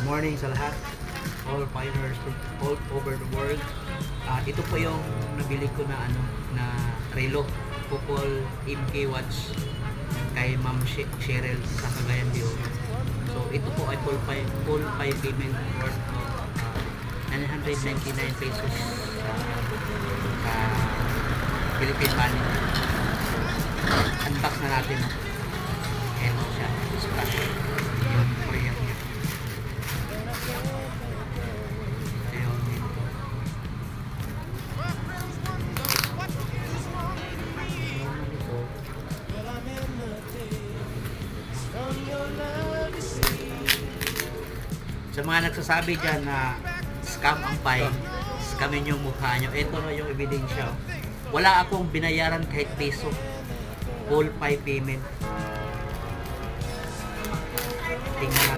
morning sa lahat, all fighters all over the world. Ito po yung nabili ko na relo, Pukol MK watch kay Ma'am Cheryl sa Cagayan de Oro. So ito po ay full pay payment worth of 999 pesos sa Philippine money. Unbox na natin. Ayan siya. Yung Korean niya. Ayun dito. Sa mga nagsasabi dyan na scam ang Pi, scamin yung mukha nyo. Ito na yung ebidensya. Wala akong binayaran kahit peso. Full Pi payment. Tingnan